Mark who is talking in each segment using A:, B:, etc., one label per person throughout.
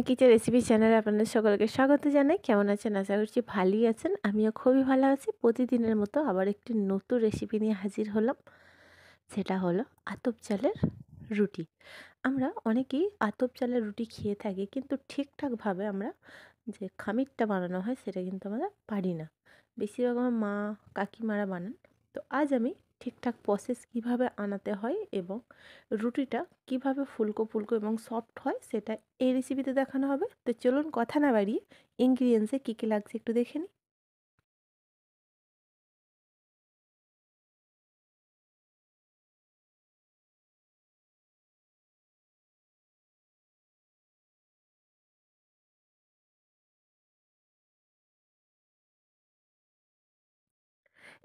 A: পিঙ্কিচা recipe চ্যানেলে আপনাদের সকলকে স্বাগত জানাই। কেমন আছেন? আশা করছি ভালোই আছেন। আমিও খুবই ভালো আছি। প্রতিদিনের মতো আবার একটি নতুন রেসিপি নিয়ে হাজির হলাম। সেটা হলো আতপ চালের রুটি। আমরা অনেকেই আতপ চালের রুটি খেয়ে থাকি, কিন্তু ঠিকঠাকভাবে আমরা যে খামিরটা বানানো হয় সেটা কিন্তু আমরা পারি না। বেশিরভাগ আমার মা কাকিমারা বানান। তো আজ আমি ঠিকঠাক প্রসেস কিভাবে আনাতে হয় এবং রুটিটা কিভাবে ফুলকো ফুলকো এবং সফট হয় সেটা এই রেসিপিতে দেখানো হবে। তো চলুন কথা না বাড়িয়ে ইনগ্রিডিয়েন্টসে কী কী লাগছে একটু দেখে নিই।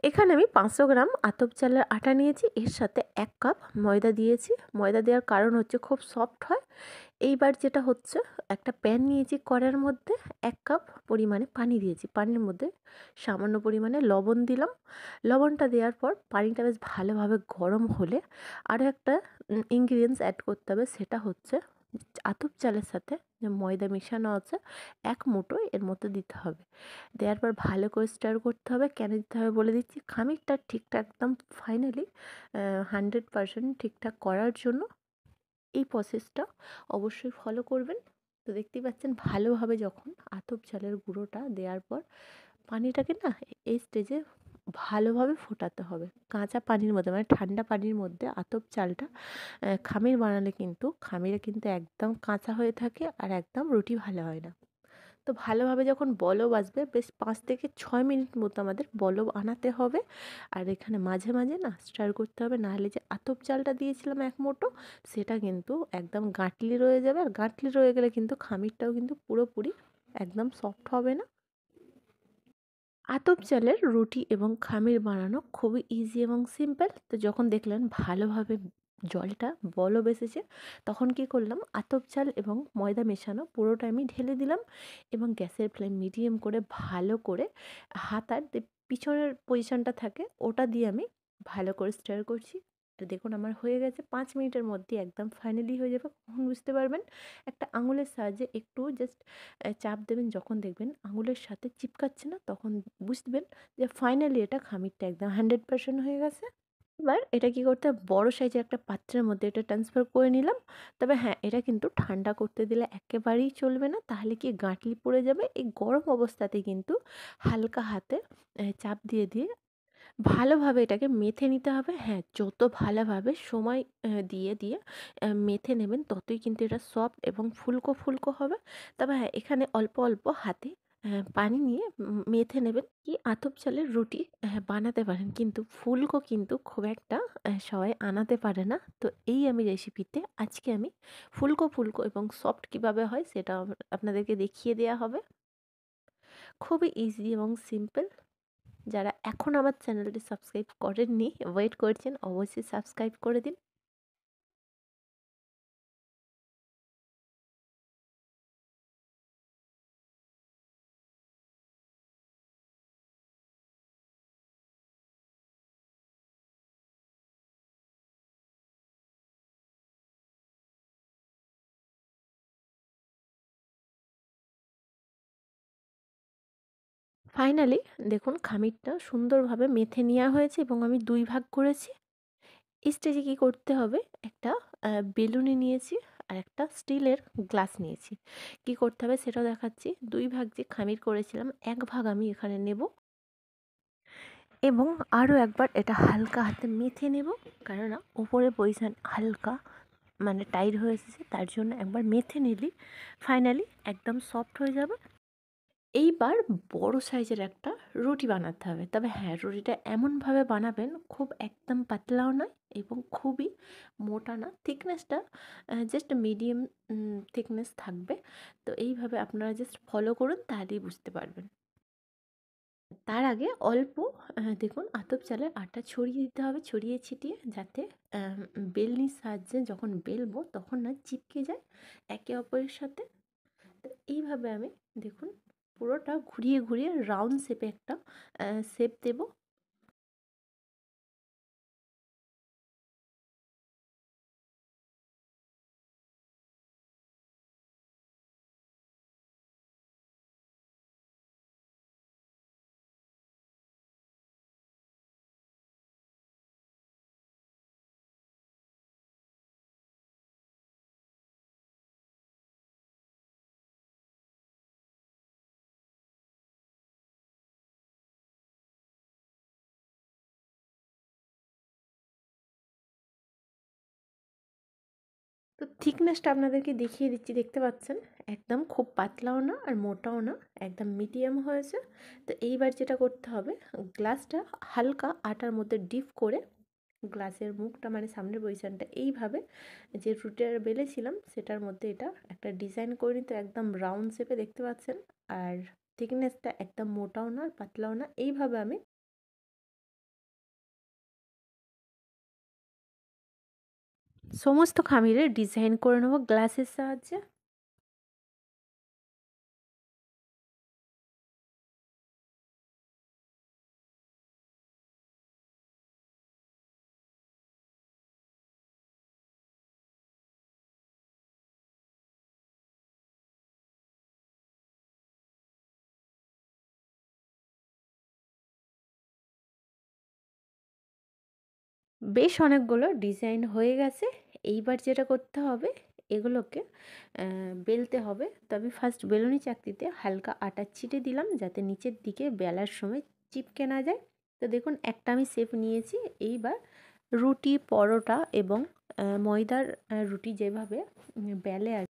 A: এখানে আমি 500 গ্রাম আতপ চালের আটা নিয়েছি, এর সাথে 1 কাপ ময়দা দিয়েছি। ময়দা দেওয়ার কারণ হচ্ছে খুব সফট হয়। এইবার যেটা হচ্ছে, একটা প্যান নিয়েছি, কড়াইয়ের মধ্যে 1 কাপ পরিমাণে পানি দিয়েছি। পানির মধ্যে সামান্য পরিমাণে লবণ দিলাম। লবণটা দেওয়ার পর পানিটা বেশ ভালোভাবে গরম হলে আরও একটা ইনগ্রিডিয়েন্টস অ্যাড করতে হবে, সেটা হচ্ছে আতপ চালের সাথে যে ময়দা মেশানো আছে 1 মুঠো এর মধ্যে দিতে হবে। দেওয়ার পর ভালো করে স্টার করতে হবে। কেন দিতে হবে বলে দিচ্ছি। খামিরটা ঠিকঠাক একদম ফাইনালি 100% ঠিকঠাক করার জন্য এই প্রসেসটা অবশ্যই ফলো করবেন। তো দেখতেই পাচ্ছেন ভালোভাবে যখন আতপ চালের গুঁড়োটা দেওয়ার পর পানিটাকে না এই স্টেজে ভালোভাবে ফোটাতে হবে। কাঁচা পানির মধ্যে মানে ঠান্ডা পানির মধ্যে আতপ চালটা খামির বানালে কিন্তু খামিরে কিন্তু একদম কাঁচা হয়ে থাকে আর একদম রুটি ভালো হয় না। তো ভালোভাবে যখন বলব আসবে, বেশ 5 থেকে 6 মিনিট মতো আমাদের বলব আনাতে হবে। আর এখানে মাঝে মাঝে না স্টার করতে হবে, নাহলে যে আতপ চালটা দিয়েছিলাম 1 মুঠো সেটা কিন্তু একদম গাঁটলি রয়ে যাবে। আর গাঁটলি রয়ে গেলে কিন্তু খামিরটাও কিন্তু পুরোপুরি একদম সফট হবে না। আতপ চালের রুটি এবং খামির বানানো খুবই ইজি এবং সিম্পল। তো যখন দেখলেন ভালোভাবে জলটা বলব এসেছে, তখন কি করলাম, আতপ চাল এবং ময়দা মেশানো পুরোটা আমি ঢেলে দিলাম এবং গ্যাসের ফ্লেম মিডিয়াম করে ভালো করে হাতার যে পিছনের পজিশনটা থাকে ওটা দিয়ে আমি ভালো করে স্টার করছি। তো দেখুন আমার হয়ে গেছে। 5 মিনিটের মধ্যে একদম ফাইনালি হয়ে যাবে। কখন বুঝতে পারবেন, একটা আঙুলের সাহায্যে একটু জাস্ট চাপ দেবেন, যখন দেখবেন আঙুলের সাথে চিপকাচ্ছে না তখন বুঝবেন যে ফাইনালি এটা খামিরটা একদম 100% হয়ে গেছে। এবার এটা কি করতে হবে, বড় সাইজের একটা পাত্রের মধ্যে এটা ট্রান্সফার করে নিলাম। তবে হ্যাঁ, এটা কিন্তু ঠান্ডা করতে দিলে একেবারেই চলবে না, তাহলে কি গাঁটলি পড়ে যাবে। এই গরম অবস্থাতেই কিন্তু হালকা হাতে চাপ দিয়ে দিয়ে ভালোভাবে এটাকে মেখে নিতে হবে। হ্যাঁ, যত ভালোভাবে সময় দিয়ে দিয়ে মেখে নেবেন ততই কিন্তু এটা সফট এবং ফুলকো ফুলকো হবে। তবে হ্যাঁ, এখানে অল্প অল্প হাতে পানি নিয়ে মেখে নেবেন। কি আতপ চালের রুটি বানাতে পারেন, কিন্তু ফুলকো কিন্তু খুব একটা সবাই আনাতে পারে না। তো এই আমি রেসিপিতে আজকে আমি ফুলকো ফুলকো এবং সফট কিভাবে হয় সেটা আপনাদেরকে দেখিয়ে দেওয়া হবে। খুবই ইজি এবং সিম্পল। যারা এখন আমার চ্যানেলটি সাবস্ক্রাইব করেননি, ওয়েট করছেন, অবশ্যই সাবস্ক্রাইব করে দিন। ফাইনালি দেখুন খামিরটা সুন্দরভাবে মেখে নেওয়া হয়েছে এবং আমি 2 ভাগ করেছি। এই স্টেজে কী করতে হবে, একটা বেলুনি নিয়েছি আর একটা স্টিলের গ্লাস নিয়েছি। কী করতে হবে সেটাও দেখাচ্ছি। 2 ভাগ যে খামির করেছিলাম 1 ভাগ আমি এখানে নেব এবং আরও একবার এটা হালকা হাতে মেখে নেব। কেননা ওপরের পজিশন হালকা মানে টাইট হয়ে এসেছে, তার জন্য একবার মেখে নিলেই ফাইনালি একদম সফট হয়ে যাবে। এইবার বড় সাইজের একটা রুটি বানাতে হবে। তবে হ্যাঁ, রুটিটা এমনভাবে বানাবেন খুব একদম পাতলাও নয় এবং খুবই মোটা না। থিকনেসটা জাস্ট মিডিয়াম থিকনেস থাকবে। তো এইভাবে আপনারা জাস্ট ফলো করুন, তাহলেই বুঝতে পারবেন। তার আগে অল্প দেখুন আতপ চালের আটা ছড়িয়ে দিতে হবে, ছড়িয়ে ছিটিয়ে, যাতে বেলনির সাহায্যে যখন বেলবো তখন না চিপকে যায় একে অপরের সাথে। তো এইভাবে আমি দেখুন পুরোটা ঘুরিয়ে ঘুরিয়ে রাউন্ড শেপে একটা শেপ দেবো। তো থিকনেসটা আপনাদেরকে দেখিয়ে দিচ্ছি, দেখতে পাচ্ছেন একদম খুব পাতলাও না আর মোটাও না, একদম মিডিয়াম হয়েছে। তো এইবার যেটা করতে হবে, গ্লাসটা হালকা আটার মধ্যে ডিপ করে গ্লাসের মুখটা মানে সামনের পজিশনটা এইভাবে যে রুটিটা বেলেছিলাম সেটার মধ্যে এটা একটা ডিজাইন করে নিতে, একদম রাউন্ড শেপে, দেখতে পাচ্ছেন। আর থিকনেসটা একদম মোটাও না আর পাতলাও না, এইভাবে আমি সমস্ত খামিরের ডিজাইন করে নেবো গ্লাসের সাহায্যে। বেশ অনেকগুলো ডিজাইন হয়ে গেছে। এইবার যেটা করতে হবে, এগুলোকে বেলতে হবে। তো আমি ফার্স্ট বেলুনি চাকতিতে হালকা আটা ছিটে দিলাম যাতে নিচের দিকে বেলার সময় চিপকে না যায়। তো দেখুন একটা আমি শেপ নিয়েছি। এইবার রুটি, পরোটা এবং ময়দার রুটি যেভাবে বেলে আর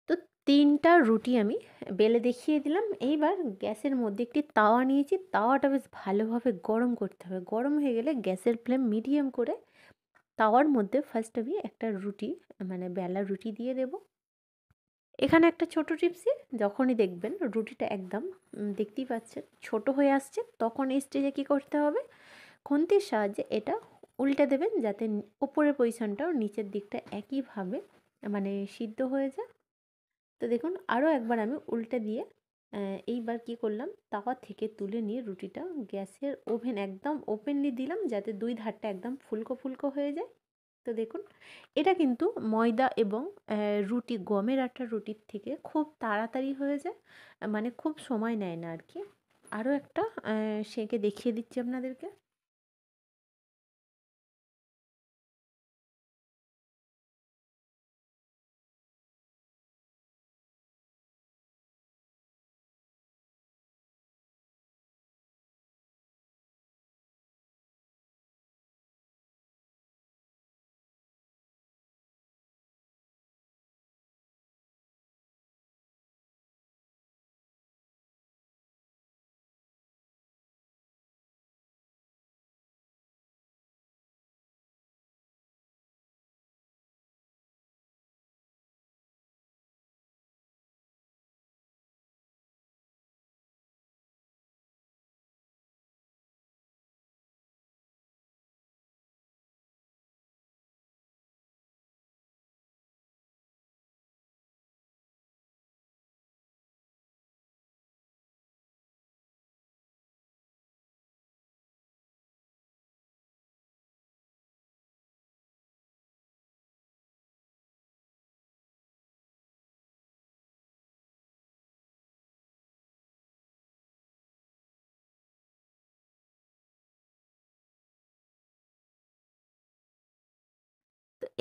A: তো ৩টা রুটি আমি বেলে দেখিয়ে দিলাম। এইবার গ্যাসের মধ্যে একটি তাওয়া নিয়েছি। তাওয়াটা বেশ ভালোভাবে গরম করতে হবে। গরম হয়ে গেলে গ্যাসের ফ্লেম মিডিয়াম করে তাওয়ার মধ্যে ফার্স্ট আমি একটা রুটি মানে বেলা রুটি দিয়ে দেব। এখানে একটা ছোট টিপসই, যখনই দেখবেন রুটিটা একদম দেখতেই পাচ্ছেন ছোট হয়ে আসছে, তখন এই স্টেজে কী করতে হবে, খুন্তির সাহায্যে এটা উল্টে দেবেন যাতে উপরের পজিশনটাও নিচের দিকটা একইভাবে মানে সিদ্ধ হয়ে যায়। তো দেখুন আরও একবার আমি উল্টে দিয়ে এইবার কি করলাম, তাওয়া থেকে তুলে নিয়ে রুটিটা গ্যাসের ওভেন একদম ওপেনলি দিলাম যাতে দুই ধারটা একদম ফুলকো ফুলকো হয়ে যায়। তো দেখুন এটা কিন্তু ময়দা এবং রুটি, গমের আটার রুটির থেকে খুব তাড়াতাড়ি হয়ে যায়, মানে খুব সময় নেয় না আর কি। আরও একটা সেঁকে দেখিয়ে দিচ্ছি আপনাদেরকে।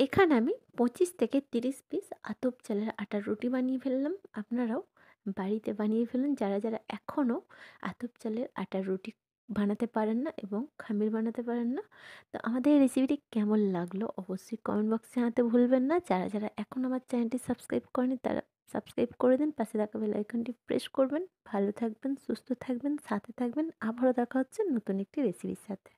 A: এখানে আমি 25 থেকে 30 পিস আতপ চালের আটার রুটি বানিয়ে ফেললাম। আপনারাও বাড়িতে বানিয়ে ফেলুন যারা, যারা এখনও আতপ চালের আটার রুটি বানাতে পারেন না এবং খামির বানাতে পারেন না। তো আমাদের এই রেসিপিটি কেমন লাগলো অবশ্যই কমেন্ট বক্সে জানাতে ভুলবেন না। যারা, যারা এখনও আমার চ্যানেলটি সাবস্ক্রাইব করেনি তারা সাবস্ক্রাইব করে দিন। পাশে থাকা বেল আইকনটি প্রেস করবেন। ভালো থাকবেন, সুস্থ থাকবেন, সাথে থাকবেন। আবারও দেখা হচ্ছে নতুন একটি রেসিপির সাথে।